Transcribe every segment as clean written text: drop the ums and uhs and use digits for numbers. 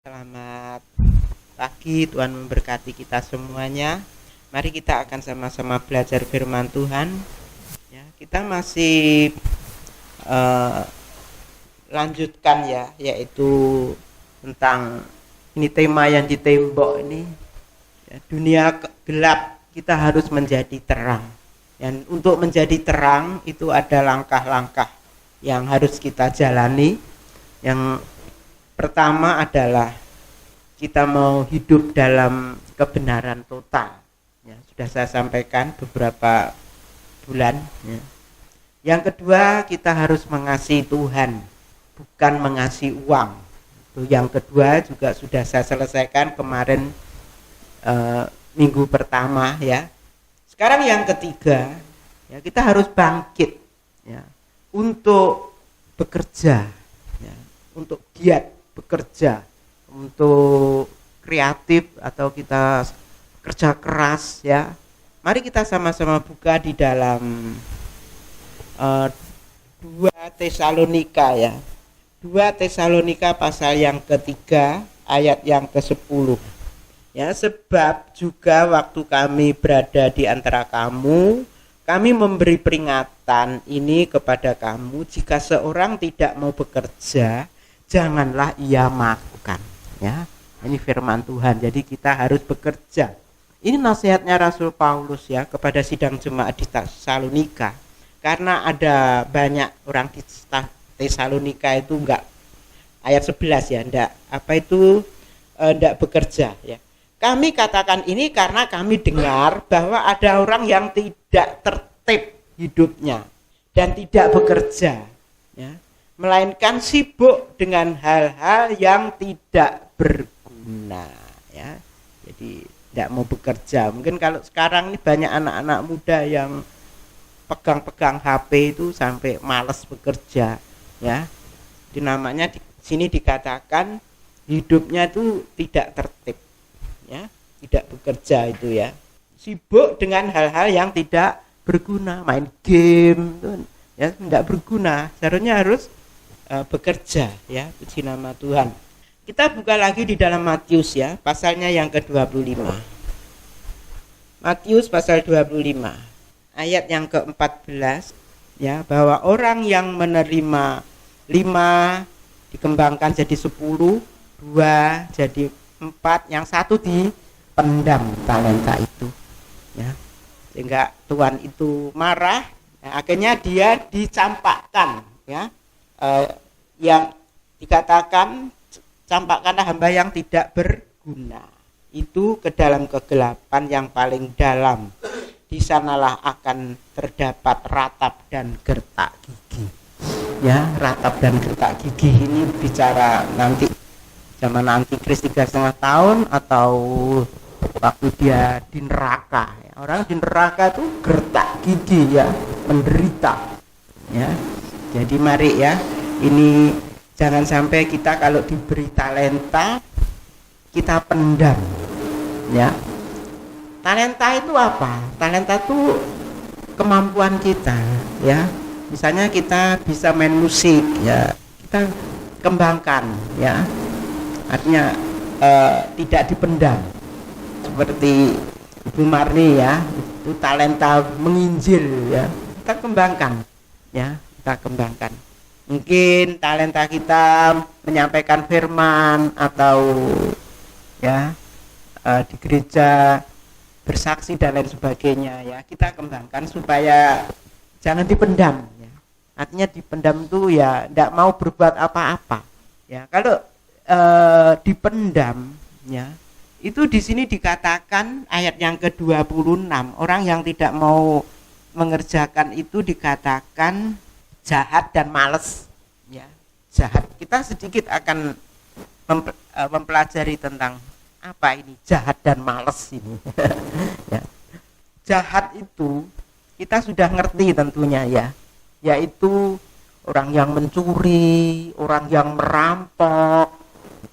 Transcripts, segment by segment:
Selamat pagi, Tuhan memberkati kita semuanya. Mari kita akan sama-sama belajar firman Tuhan. Ya, kita masih uh, lanjutkan ya, yaitu tentang ini tema yang di tembok ini. Ya, dunia gelap, kita harus menjadi terang. Dan untuk menjadi terang itu ada langkah-langkah yang harus kita jalani. Yang pertama adalah kita mau hidup dalam kebenaran total. Ya, sudah saya sampaikan beberapa bulan. Ya. Yang kedua, kita harus mengasihi Tuhan, bukan mengasihi uang. Itu yang kedua juga sudah saya selesaikan kemarin minggu pertama ya. Sekarang yang ketiga, ya, kita harus bangkit ya, untuk bekerja, ya, untuk giat bekerja, untuk kreatif atau kita kerja keras ya. Mari kita sama-sama buka di dalam 2 Tesalonika ya. 2 Tesalonika pasal yang ketiga ayat yang ke-10. Ya, sebab juga waktu kami berada di antara kamu, kami memberi peringatan ini kepada kamu, jika seorang tidak mau bekerja, janganlah ia makan. Ya, ini firman Tuhan. Jadi kita harus bekerja. Ini nasihatnya Rasul Paulus ya kepada sidang jemaat di Tesalonika. Karena ada banyak orang di Tesalonika itu enggak, ayat 11 ya, enggak bekerja ya. Kami katakan ini karena kami dengar bahwa ada orang yang tidak tertib hidupnya dan tidak bekerja ya, melainkan sibuk dengan hal-hal yang tidak berguna ya. Jadi tidak mau bekerja. Mungkin kalau sekarang ini banyak anak-anak muda yang pegang-pegang HP itu sampai malas bekerja ya. Di namanya di sini dikatakan hidupnya itu tidak tertib ya, tidak bekerja itu ya. Sibuk dengan hal-hal yang tidak berguna, main game itu ya, tidak berguna. Seharusnya harus bekerja ya, puji nama Tuhan. Kita buka lagi di dalam Matius ya, pasalnya yang ke-25. Matius pasal 25 ayat yang ke-14 ya, bahwa orang yang menerima 5 dikembangkan jadi 10, 2 jadi 4, yang 1 dipendam talenta itu ya, sehingga Tuhan itu marah ya, akhirnya dia dicampakkan ya. Yang dikatakan campakkanlah hamba yang tidak berguna itu ke dalam kegelapan yang paling dalam, di sanalah akan terdapat ratap dan gertak gigi ya. Ratap dan gertak gigi ini bicara nanti zaman antikris 3,5 tahun atau waktu dia di neraka ya. Orang di neraka itu gertak gigi ya, menderita ya. Jadi mari ya, ini jangan sampai kita kalau diberi talenta kita pendam ya. Talenta itu apa? Talenta itu kemampuan kita ya. Misalnya kita bisa main musik ya, kita kembangkan ya. Artinya tidak dipendam. Seperti Ibu Marni ya, itu talenta menginjil ya, kita kembangkan ya, kita kembangkan. Mungkin talenta kita menyampaikan firman atau ya di gereja bersaksi dan lain sebagainya ya, kita kembangkan supaya jangan dipendam ya. Artinya dipendam itu ya tidak mau berbuat apa-apa ya. Kalau dipendam ya, itu di sini dikatakan ayat yang ke-26, orang yang tidak mau mengerjakan itu dikatakan jahat dan malas ya. Jahat, kita sedikit akan mempelajari tentang apa ini jahat dan malas ini ya. Jahat itu kita sudah ngerti tentunya ya, yaitu orang yang mencuri, orang yang merampok,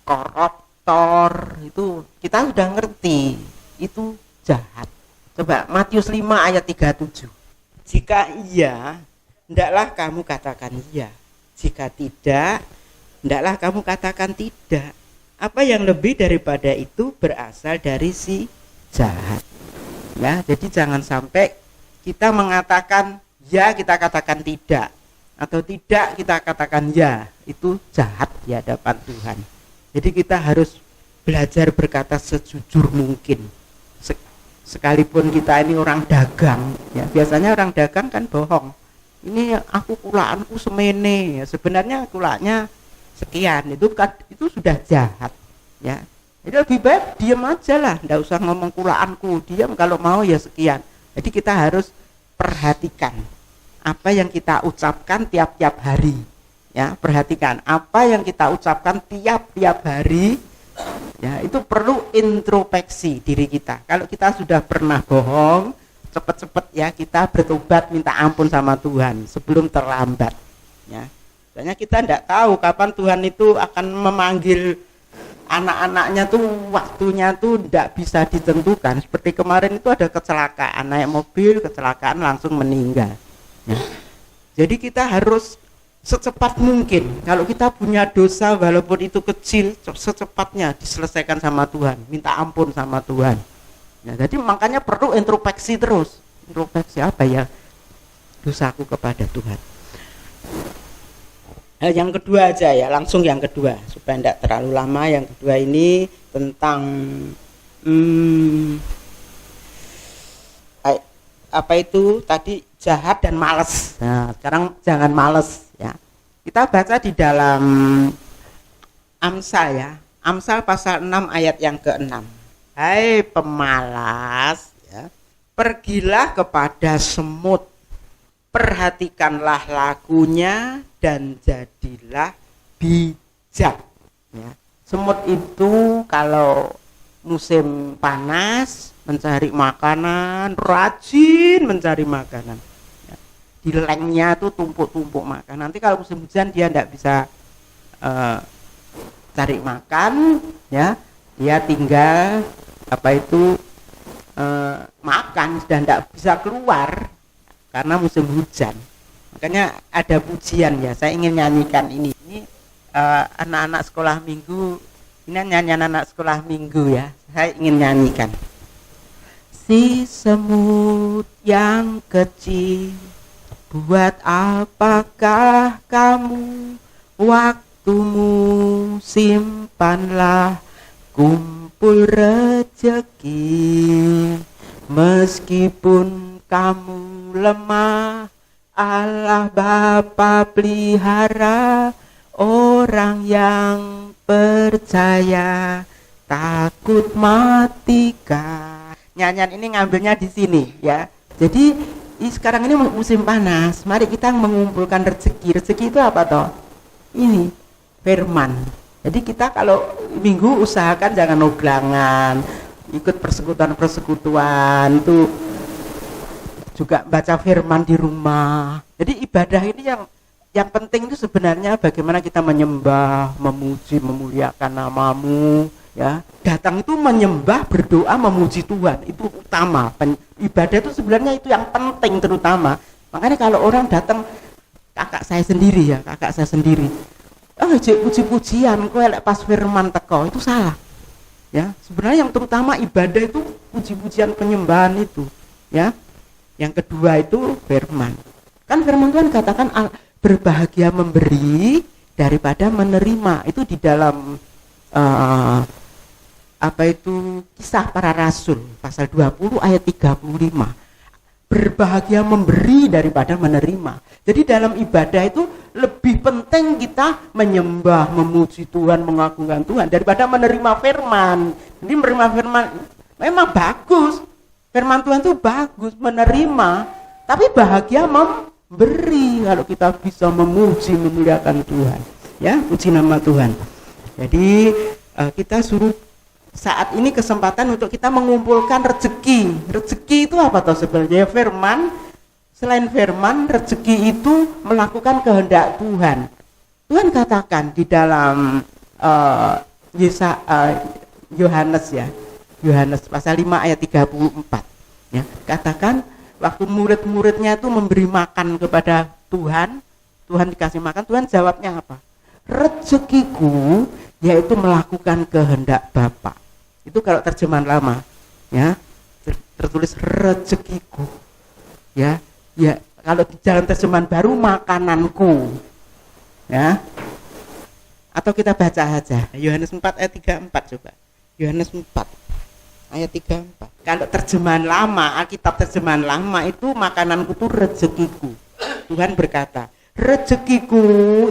koruptor, itu kita sudah ngerti itu jahat. Coba Matius 5 ayat 37. Jika iya, hendaklah kamu katakan iya. Jika tidak, hendaklah kamu katakan tidak. Apa yang lebih daripada itu berasal dari si jahat. Ya, jadi jangan sampai kita mengatakan ya, kita katakan tidak, atau tidak kita katakan ya, itu jahat di hadapan Tuhan. Jadi kita harus belajar berkata sejujur mungkin. Sekalipun kita ini orang dagang, ya biasanya orang dagang kan bohong. Ini aku kulaanku semene, ya sebenarnya kulanya sekian, itu sudah jahat, ya. Jadi lebih baik diam aja lah, enggak usah ngomong kulaanku, diam, kalau mau ya sekian. Jadi kita harus perhatikan apa yang kita ucapkan tiap-tiap hari, ya. Perhatikan apa yang kita ucapkan tiap-tiap hari, ya, itu perlu introspeksi diri kita. Kalau kita sudah pernah bohong, cepet-cepet ya kita bertobat, minta ampun sama Tuhan sebelum terlambat, ya. Soalnya kita tidak tahu kapan Tuhan itu akan memanggil anak-anaknya tuh, waktunya tuh tidak bisa ditentukan. Seperti kemarin itu ada kecelakaan, naik mobil kecelakaan langsung meninggal, ya. Jadi kita harus secepat mungkin, kalau kita punya dosa walaupun itu kecil, secepatnya diselesaikan sama Tuhan, minta ampun sama Tuhan, ya. Jadi makanya perlu introspeksi terus. Introspeksi apa ya dosaku kepada Tuhan. Yang kedua aja ya, langsung yang kedua supaya tidak terlalu lama. Yang kedua ini tentang apa itu tadi, jahat dan malas. Nah, sekarang jangan malas, ya. Kita baca di dalam Amsal, ya. Amsal pasal 6 ayat yang ke-6. Hai pemalas, ya, pergilah kepada semut, perhatikanlah lakunya dan jadilah bijak, ya. Semut itu kalau musim panas mencari makanan, rajin mencari makanan, ya. Di lengnya tuh tumpuk-tumpuk makan. Nanti kalau musim hujan dia tidak bisa cari makan, ya. Dia tinggal makan, sudah tidak bisa keluar karena musim hujan. Makanya ada pujian, ya, saya ingin nyanyikan ini anak-anak sekolah minggu, ini nyanyian anak sekolah minggu, ya, saya ingin nyanyikan. Si semut yang kecil, buat apakah kamu waktumu simpanlah, kumpul rezeki, meskipun kamu lemah, Allah Bapa pelihara orang yang percaya, takut matikan. Nyanyian ini ngambilnya di sini, ya. Jadi sekarang ini musim panas, mari kita mengumpulkan rezeki. Rezeki itu apa toh? Ini firman. Jadi kita kalau minggu usahakan jangan oglangan, ikut persekutuan tuh, juga baca firman di rumah. Jadi ibadah ini yang penting itu sebenarnya bagaimana kita menyembah, memuji, memuliakan namamu, ya. Datang itu menyembah, berdoa, memuji Tuhan, itu utama. Ibadah itu sebenarnya itu yang penting terutama. Makanya kalau orang datang, kakak saya sendiri, puji-pujian, kowe lek pas firman teko, itu salah, ya. Sebenarnya yang terutama ibadah itu puji-pujian, penyembahan itu, ya. Yang kedua itu firman. Kan firman Tuhan katakan berbahagia memberi daripada menerima. Itu di dalam Kisah Para Rasul pasal 20 ayat 35. Berbahagia memberi daripada menerima. Jadi dalam ibadah itu lebih penting kita menyembah, memuji Tuhan, mengagungkan Tuhan daripada menerima firman. Jadi menerima firman memang bagus. Firman Tuhan itu bagus, menerima, tapi bahagia memberi kalau kita bisa memuji, memuliakan Tuhan, ya, puji nama Tuhan. Jadi kita suruh saat ini kesempatan untuk kita mengumpulkan rezeki. Rezeki itu apa toh sebenarnya? Firman. Selain firman, rezeki itu melakukan kehendak Tuhan. Tuhan katakan di dalam Yohanes pasal 5 ayat 34, ya, katakan waktu murid-muridnya itu memberi makan kepada Tuhan, Tuhan dikasih makan, Tuhan jawabnya apa? Rezekiku yaitu melakukan kehendak Bapa. Itu kalau terjemahan lama, ya, tertulis rezekiku. Ya, kalau di dalam terjemahan baru makananku. Ya. Atau kita baca aja Yohanes 4 ayat 34 coba. Yohanes 4 ayat 34. Kalau terjemahan lama, Alkitab terjemahan lama itu makananku itu rezekiku. Tuhan berkata, rezekiku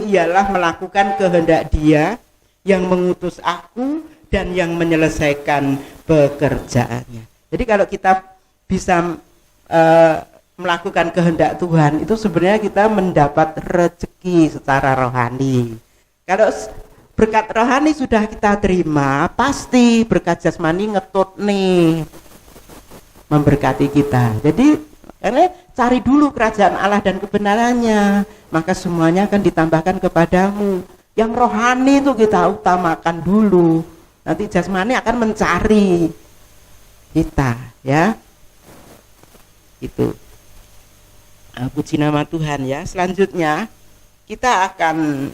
ialah melakukan kehendak Dia yang mengutus aku dan yang menyelesaikan pekerjaannya. Jadi kalau kita bisa melakukan kehendak Tuhan, itu sebenarnya kita mendapat rezeki secara rohani. Kalau berkat rohani sudah kita terima, pasti berkat jasmani ngetut nih memberkati kita. Jadi karena cari dulu kerajaan Allah dan kebenarannya, maka semuanya akan ditambahkan kepadamu. Yang rohani itu kita utamakan dulu. Nanti jasmani akan mencari kita, ya. Itu. Puji nama Tuhan, ya. Selanjutnya kita akan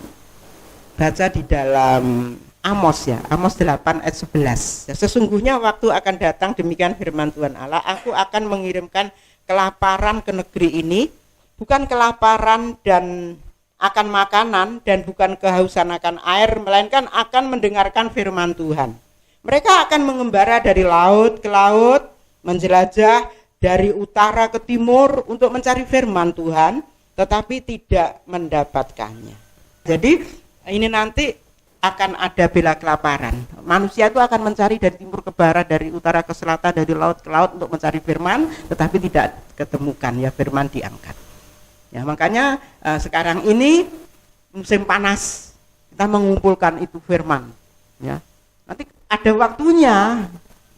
baca di dalam Amos, ya, Amos 8 ayat 11. Ya, sesungguhnya waktu akan datang, demikian firman Tuhan Allah, aku akan mengirimkan kelaparan ke negeri ini, bukan kelaparan dan akan makanan dan bukan kehausan akan air, melainkan akan mendengarkan firman Tuhan. Mereka akan mengembara dari laut ke laut, menjelajah dari utara ke timur untuk mencari firman Tuhan, tetapi tidak mendapatkannya. Jadi ini nanti akan ada bela kelaparan. Manusia itu akan mencari dari timur ke barat, dari utara ke selatan, dari laut ke laut untuk mencari firman, tetapi tidak ketemukan, ya, firman diangkat. Ya, makanya sekarang ini musim panas, kita mengumpulkan itu firman, ya. Nanti ada waktunya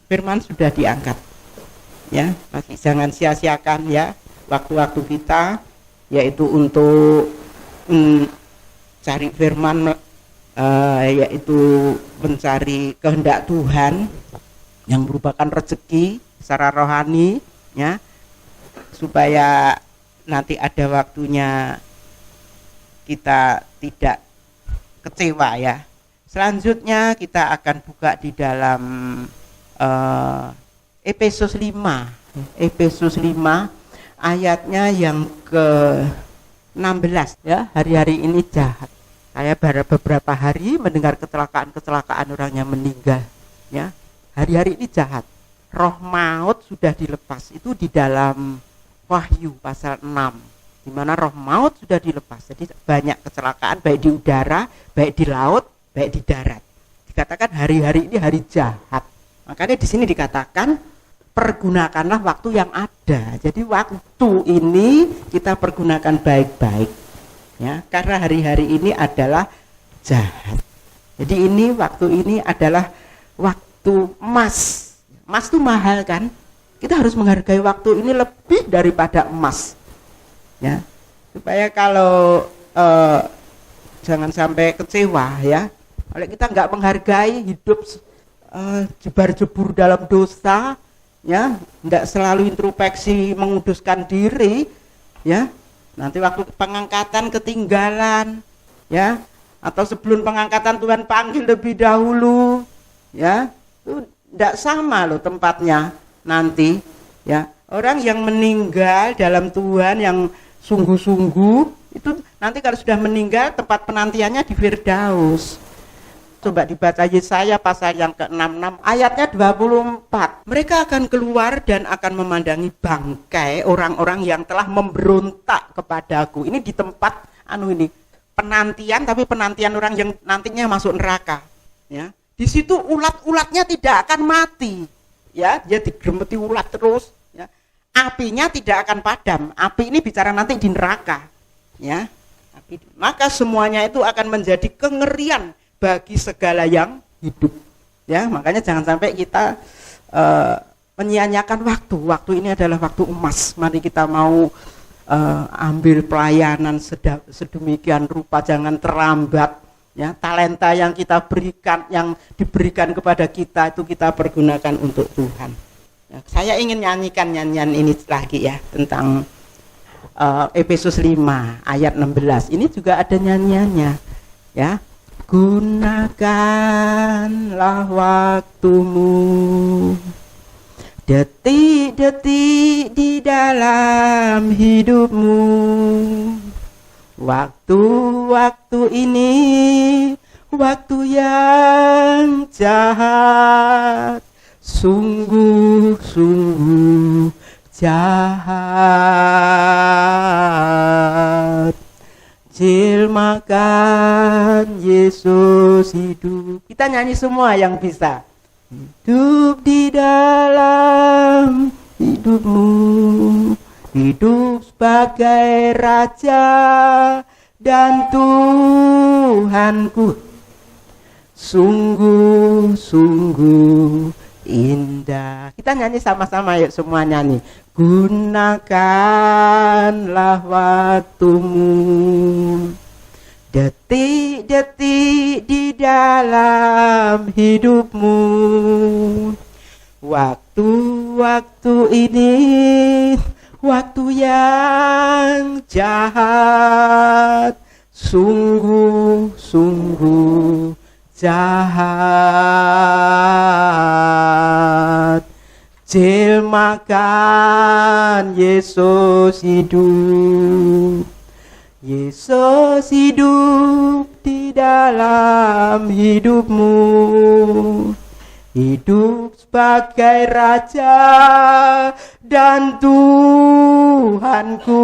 firman sudah diangkat. Ya, jangan sia-siakan, ya, waktu-waktu kita, yaitu untuk cari firman, yaitu mencari kehendak Tuhan yang merupakan rezeki secara rohani, ya, supaya nanti ada waktunya kita tidak kecewa, ya. Selanjutnya kita akan buka di dalam Efesus 5 ayatnya yang ke-16, ya. Hari-hari ini jahat. Saya beberapa hari mendengar kecelakaan orang yang meninggal, ya. Hari-hari ini jahat. Roh maut sudah dilepas. Itu di dalam Wahyu pasal 6, di mana roh maut sudah dilepas. Jadi banyak kecelakaan, baik di udara, baik di laut, baik di darat. Dikatakan hari-hari ini hari jahat. Makanya di sini dikatakan pergunakanlah waktu yang ada. Jadi waktu ini kita pergunakan baik-baik, ya, karena hari-hari ini adalah jahat. Jadi ini waktu ini adalah waktu emas. Emas itu mahal, kan? Kita harus menghargai waktu ini lebih daripada emas, ya, supaya kalau jangan sampai kecewa, ya. Kalau kita nggak menghargai hidup, jebar-jebur dalam dosa, ya, nggak selalu introspeksi menguduskan diri, ya, nanti waktu pengangkatan ketinggalan, ya, atau sebelum pengangkatan Tuhan panggil lebih dahulu, ya, itu nggak sama loh tempatnya nanti, ya. Orang yang meninggal dalam Tuhan yang sungguh-sungguh itu nanti kalau sudah meninggal tempat penantiannya di Firdaus. Coba dibaca Yesaya pasal yang ke-66 ayatnya 24. Mereka akan keluar dan akan memandangi bangkai orang-orang yang telah memberontak kepadaku. Ini di tempat ini penantian, tapi penantian orang yang nantinya masuk neraka, ya. Di situ ulat-ulatnya tidak akan mati, ya, dia digeremeti ulat terus, ya. Apinya tidak akan padam. Api ini bicara nanti di neraka, ya. Maka semuanya itu akan menjadi kengerian bagi segala yang hidup, ya. Makanya jangan sampai kita menyia-nyiakan waktu. Waktu ini adalah waktu emas. Mari kita mau ambil pelayanan sedemikian rupa, jangan terlambat, ya. Talenta yang kita berikan, yang diberikan kepada kita itu kita pergunakan untuk Tuhan, ya. Saya ingin nyanyikan nyanyian ini lagi, ya, tentang Efesus 5 ayat 16. Ini juga ada nyanyiannya, ya. Gunakanlah waktumu, detik-detik di dalam hidupmu. Waktu-waktu ini waktu yang jahat, sungguh-sungguh jahat. Jelmakan Yesus hidup. Kita nyanyi semua yang bisa. Hidup di dalam hidupmu, hidup sebagai Raja dan Tuhanku. Sungguh-sungguh indah. Kita nyanyi sama-sama, yuk semua nyanyi. Gunakanlah waktumu, detik-detik di dalam hidupmu. Waktu-waktu ini waktu yang jahat, sungguh-sungguh jahat. Jelmakan Yesus hidup. Yesus hidup di dalam hidupmu, hidup sebagai Raja dan Tuhanku.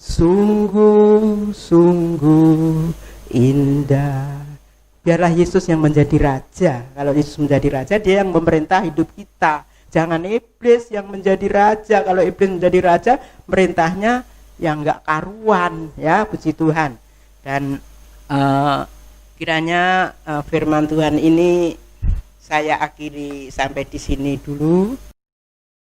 Sungguh-sungguh indah. Biarlah Yesus yang menjadi Raja. Kalau Yesus menjadi Raja, dia yang memerintah hidup kita. Jangan iblis yang menjadi Raja. Kalau iblis menjadi Raja, merintahnya yang enggak karuan, ya, puji Tuhan. Dan kiranya firman Tuhan ini saya akhiri sampai di sini dulu.